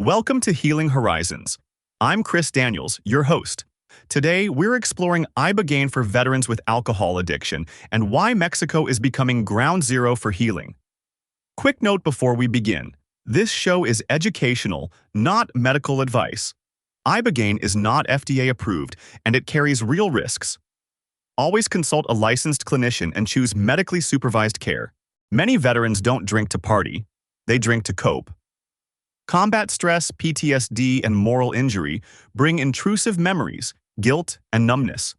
Welcome to Healing Horizons. I'm Chris Daniels, your host. Today, we're exploring Ibogaine for veterans with alcohol addiction and why Mexico is becoming ground zero for healing. Quick note before we begin. This show is educational, not medical advice. Ibogaine is not FDA approved, and it carries real risks. Always consult a licensed clinician and choose medically supervised care. Many veterans don't drink to party. They drink to cope. Combat stress, PTSD, and moral injury bring intrusive memories, guilt, and numbness.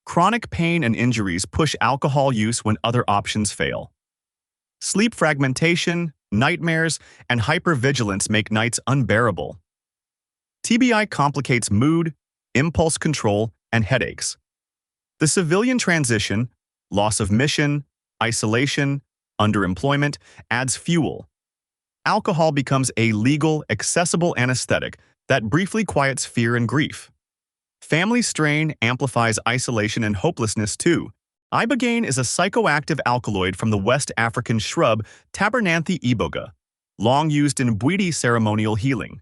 Chronic pain and injuries push alcohol use when other options fail. Sleep fragmentation, nightmares, and hypervigilance make nights unbearable. TBI complicates mood, impulse control, and headaches. The civilian transition, loss of mission, isolation, underemployment, adds fuel. Alcohol becomes a legal, accessible anesthetic that briefly quiets fear and grief. Family strain amplifies isolation and hopelessness too. Ibogaine is a psychoactive alkaloid from the West African shrub Tabernanthe iboga, long used in Bwiti ceremonial healing.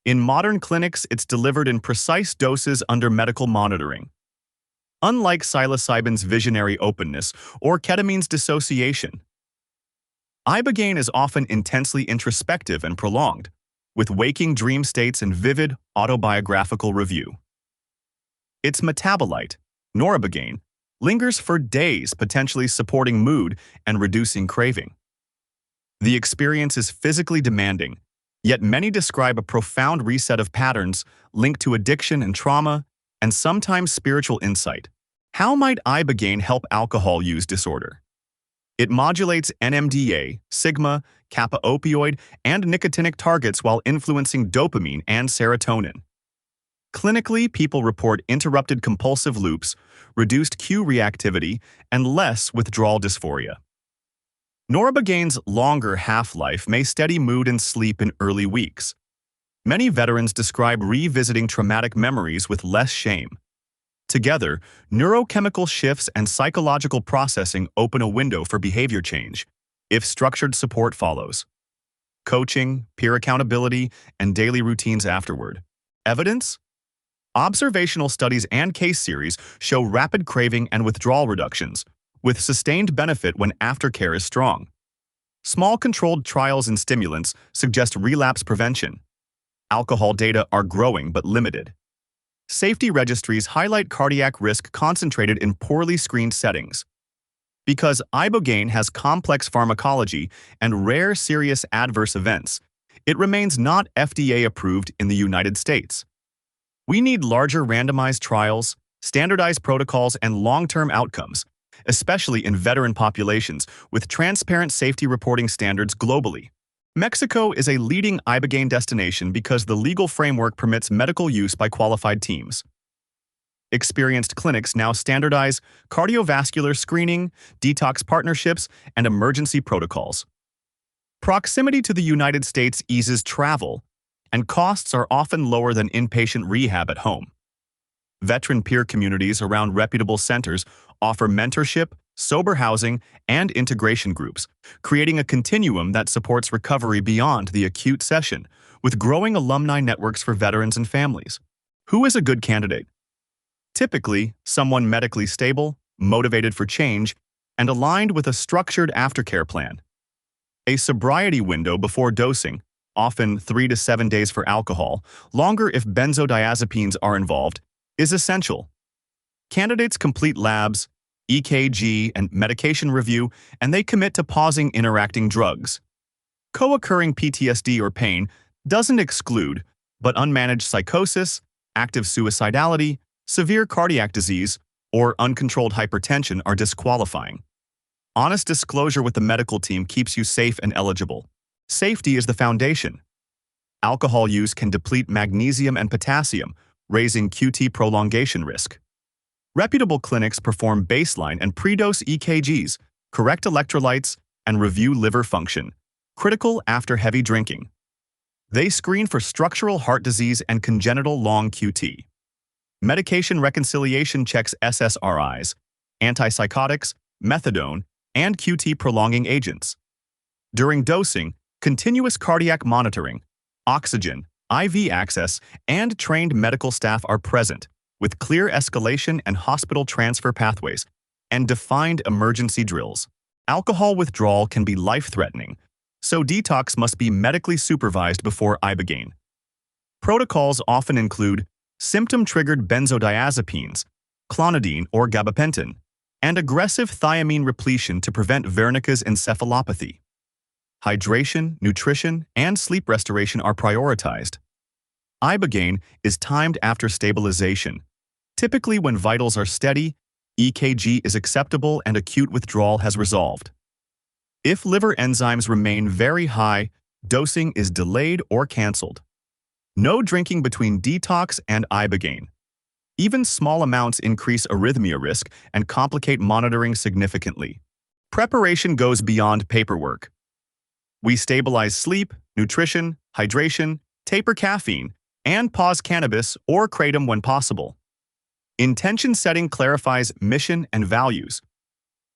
In modern clinics, it's delivered in precise doses under medical monitoring. Unlike psilocybin's visionary openness or ketamine's dissociation, Ibogaine is often intensely introspective and prolonged, with waking dream states and vivid autobiographical review. Its metabolite, noribogaine, lingers for days, potentially supporting mood and reducing craving. The experience is physically demanding, yet many describe a profound reset of patterns linked to addiction and trauma, and sometimes spiritual insight. How might Ibogaine help alcohol use disorder? It modulates NMDA, sigma, kappa opioid, and nicotinic targets while influencing dopamine and serotonin. Clinically, people report interrupted compulsive loops, reduced cue reactivity, and less withdrawal dysphoria. Noribogaine's longer half-life may steady mood and sleep in early weeks. Many veterans describe revisiting traumatic memories with less shame. Together, neurochemical shifts and psychological processing open a window for behavior change, if structured support follows. Coaching, peer accountability, and daily routines afterward. Evidence? Observational studies and case series show rapid craving and withdrawal reductions, with sustained benefit when aftercare is strong. Small controlled trials in stimulants suggest relapse prevention. Alcohol data are growing but limited. Safety registries highlight cardiac risk concentrated in poorly screened settings. Because Ibogaine has complex pharmacology and rare serious adverse events, it remains not FDA approved in the United States. We need larger randomized trials, standardized protocols, and long-term outcomes, especially in veteran populations, with transparent safety reporting standards globally. Mexico is a leading Ibogaine destination because the legal framework permits medical use by qualified teams. Experienced clinics now standardize cardiovascular screening, detox partnerships, and emergency protocols. Proximity to the United States eases travel, and costs are often lower than inpatient rehab at home. Veteran peer communities around reputable centers offer mentorship, sober housing, and integration groups, creating a continuum that supports recovery beyond the acute session, with growing alumni networks for veterans and families. Who is a good candidate? Typically, someone medically stable, motivated for change, and aligned with a structured aftercare plan. A sobriety window before dosing, often 3 to 7 days for alcohol, longer if benzodiazepines are involved, is essential. Candidates complete labs, EKG, and medication review, and they commit to pausing interacting drugs. Co-occurring PTSD or pain doesn't exclude, but unmanaged psychosis, active suicidality, severe cardiac disease, or uncontrolled hypertension are disqualifying. Honest disclosure with the medical team keeps you safe and eligible. Safety is the foundation. Alcohol use can deplete magnesium and potassium, raising QT prolongation risk. Reputable clinics perform baseline and pre-dose EKGs, correct electrolytes, and review liver function, critical after heavy drinking. They screen for structural heart disease and congenital long QT. Medication reconciliation checks SSRIs, antipsychotics, methadone, and QT prolonging agents. During dosing, continuous cardiac monitoring, oxygen, IV access, and trained medical staff are present, with clear escalation and hospital transfer pathways, and defined emergency drills. Alcohol withdrawal can be life-threatening, so detox must be medically supervised before Ibogaine. Protocols often include symptom-triggered benzodiazepines, clonidine or gabapentin, and aggressive thiamine repletion to prevent Wernicke's encephalopathy. Hydration, nutrition, and sleep restoration are prioritized. Ibogaine is timed after stabilization, typically when vitals are steady, EKG is acceptable, and acute withdrawal has resolved. If liver enzymes remain very high, dosing is delayed or canceled. No drinking between detox and Ibogaine. Even small amounts increase arrhythmia risk and complicate monitoring significantly. Preparation goes beyond paperwork. We stabilize sleep, nutrition, hydration, taper caffeine, and pause cannabis or kratom when possible. Intention setting clarifies mission and values.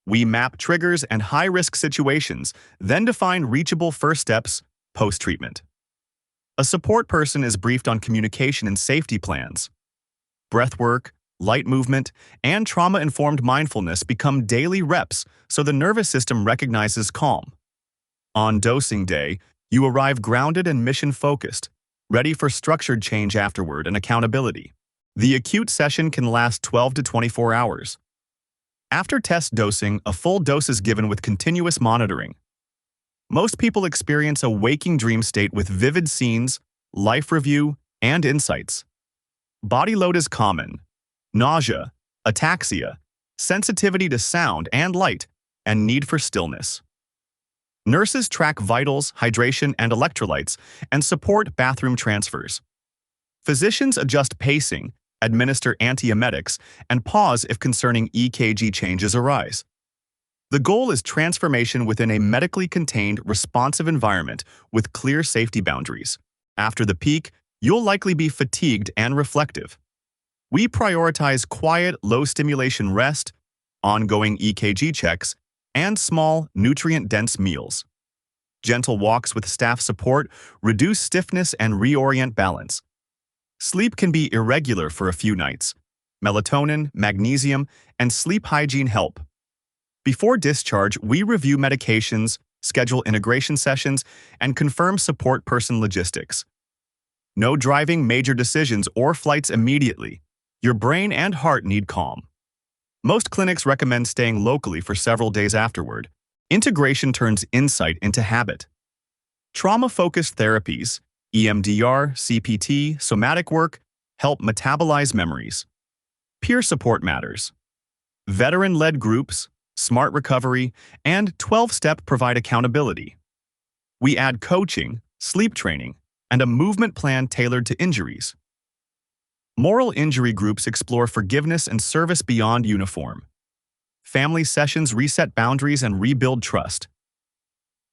We map triggers and high-risk situations, then define reachable first steps post-treatment. A support person is briefed on communication and safety plans. Breathwork, light movement, and trauma-informed mindfulness become daily reps so the nervous system recognizes calm. On dosing day, you arrive grounded and mission-focused, ready for structured change afterward and accountability. The acute session can last 12 to 24 hours. After test dosing, a full dose is given with continuous monitoring. Most people experience a waking dream state with vivid scenes, life review, and insights. Body load is common. Nausea, ataxia, sensitivity to sound and light, and need for stillness. Nurses track vitals, hydration, and electrolytes, and support bathroom transfers. Physicians adjust pacing, administer antiemetics, and pause if concerning EKG changes arise. The goal is transformation within a medically contained, responsive environment with clear safety boundaries. After the peak, you'll likely be fatigued and reflective. We prioritize quiet, low-stimulation rest, ongoing EKG checks, and small, nutrient-dense meals. Gentle walks with staff support reduce stiffness and reorient balance. Sleep can be irregular for a few nights. Melatonin, magnesium, and sleep hygiene help. Before discharge, we review medications, schedule integration sessions, and confirm support person logistics. No driving major decisions or flights immediately. Your brain and heart need calm. Most clinics recommend staying locally for several days afterward. Integration turns insight into habit. Trauma-focused therapies, EMDR, CPT, somatic work, help metabolize memories. Peer support matters. Veteran-led groups, smart recovery, and 12-step provide accountability. We add coaching, sleep training, and a movement plan tailored to injuries. Moral injury groups explore forgiveness and service beyond uniform. Family sessions reset boundaries and rebuild trust.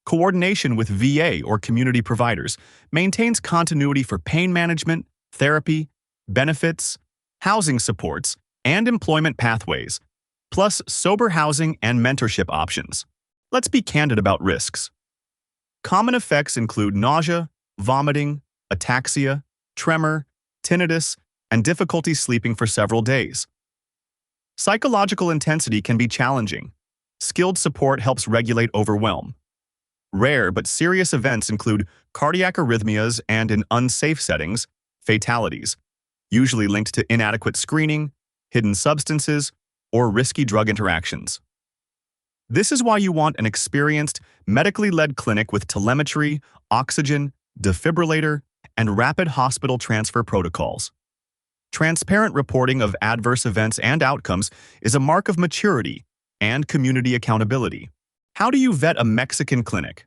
Coordination with VA or community providers maintains continuity for pain management, therapy, benefits, housing supports, and employment pathways, plus sober housing and mentorship options. Let's be candid about risks. Common effects include nausea, vomiting, ataxia, tremor, tinnitus, and difficulty sleeping for several days. Psychological intensity can be challenging. Skilled support helps regulate overwhelm. Rare but serious events include cardiac arrhythmias and, in unsafe settings, fatalities, usually linked to inadequate screening, hidden substances, or risky drug interactions. This is why you want an experienced, medically led clinic with telemetry, oxygen, defibrillator, and rapid hospital transfer protocols. Transparent reporting of adverse events and outcomes is a mark of maturity and community accountability. How do you vet a Mexican clinic?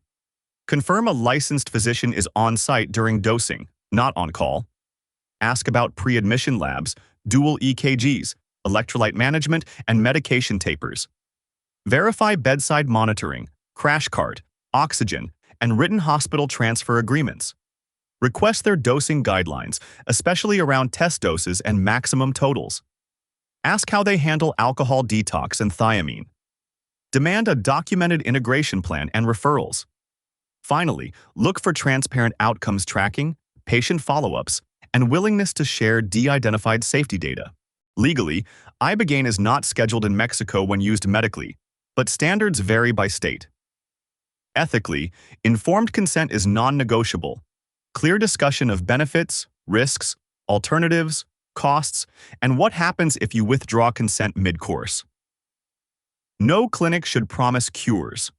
Confirm a licensed physician is on-site during dosing, not on call. Ask about pre-admission labs, dual EKGs, electrolyte management, and medication tapers. Verify bedside monitoring, crash cart, oxygen, and written hospital transfer agreements. Request their dosing guidelines, especially around test doses and maximum totals. Ask how they handle alcohol detox and thiamine. Demand a documented integration plan and referrals. Finally, look for transparent outcomes tracking, patient follow-ups, and willingness to share de-identified safety data. Legally, Ibogaine is not scheduled in Mexico when used medically, but standards vary by state. Ethically, informed consent is non-negotiable. Clear discussion of benefits, risks, alternatives, costs, and what happens if you withdraw consent mid-course. No clinic should promise cures.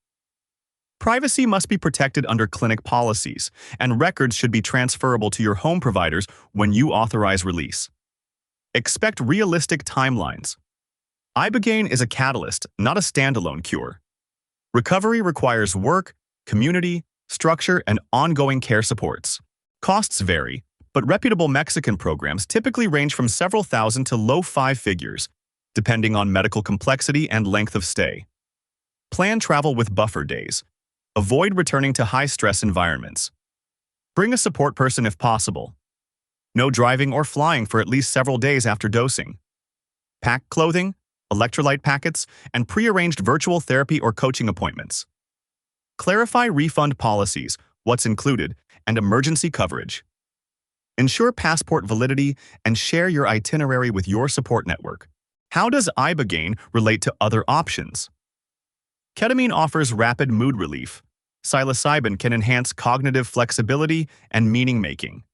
Privacy must be protected under clinic policies, and records should be transferable to your home providers when you authorize release. Expect realistic timelines. Ibogaine is a catalyst, not a standalone cure. Recovery requires work, community, structure, and ongoing care supports. Costs vary, but reputable Mexican programs typically range from several thousand to low five figures, depending on medical complexity and length of stay. Plan travel with buffer days. Avoid returning to high-stress environments. Bring a support person if possible. No driving or flying for at least several days after dosing. Pack clothing, electrolyte packets, and pre-arranged virtual therapy or coaching appointments. Clarify refund policies, what's included, and emergency coverage. Ensure passport validity and share your itinerary with your support network. How does Ibogaine relate to other options? Ketamine offers rapid mood relief. Psilocybin can enhance cognitive flexibility and meaning-making.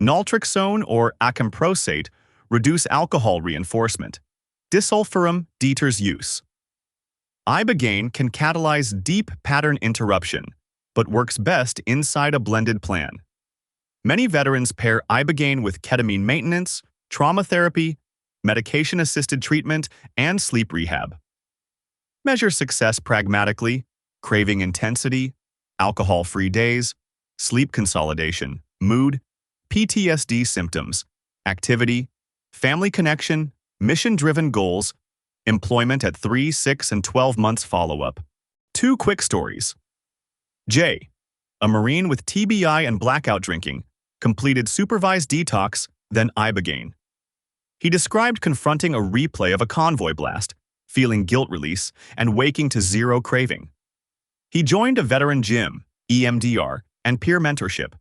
Naltrexone or acamprosate reduce alcohol reinforcement. Disulfiram deters use. Ibogaine can catalyze deep pattern interruption, but works best inside a blended plan. Many veterans pair Ibogaine with ketamine maintenance, trauma therapy, medication-assisted treatment, and sleep rehab. Measure success pragmatically: craving intensity, alcohol-free days, sleep consolidation, mood, PTSD symptoms, activity, family connection, mission-driven goals, employment at 3, 6, and 12 months follow-up. 2 quick stories. J, a Marine with TBI and blackout drinking, completed supervised detox, then Ibogaine. He described confronting a replay of a convoy blast, feeling guilt release, and waking to zero craving. He joined a veteran gym, EMDR, and peer mentorship.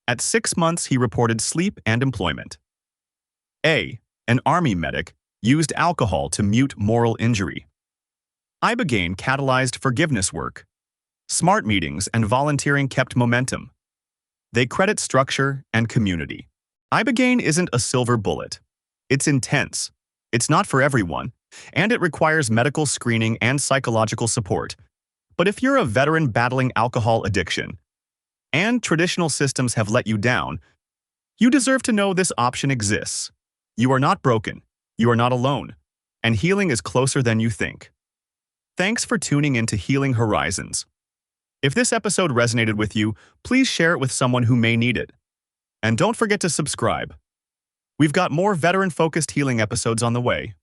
At 6 months, he reported sleep and employment. A, an Army medic, used alcohol to mute moral injury. Ibogaine catalyzed forgiveness work. Smart meetings and volunteering kept momentum. They credit structure and community. Ibogaine isn't a silver bullet. It's intense. It's not for everyone, and it requires medical screening and psychological support. But if you're a veteran battling alcohol addiction, and traditional systems have let you down, you deserve to know this option exists. You are not broken. You are not alone. And healing is closer than you think. Thanks for tuning in to Healing Horizons. If this episode resonated with you, please share it with someone who may need it. And don't forget to subscribe. We've got more veteran-focused healing episodes on the way.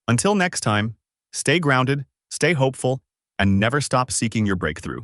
Until next time, stay grounded, stay hopeful, and never stop seeking your breakthrough.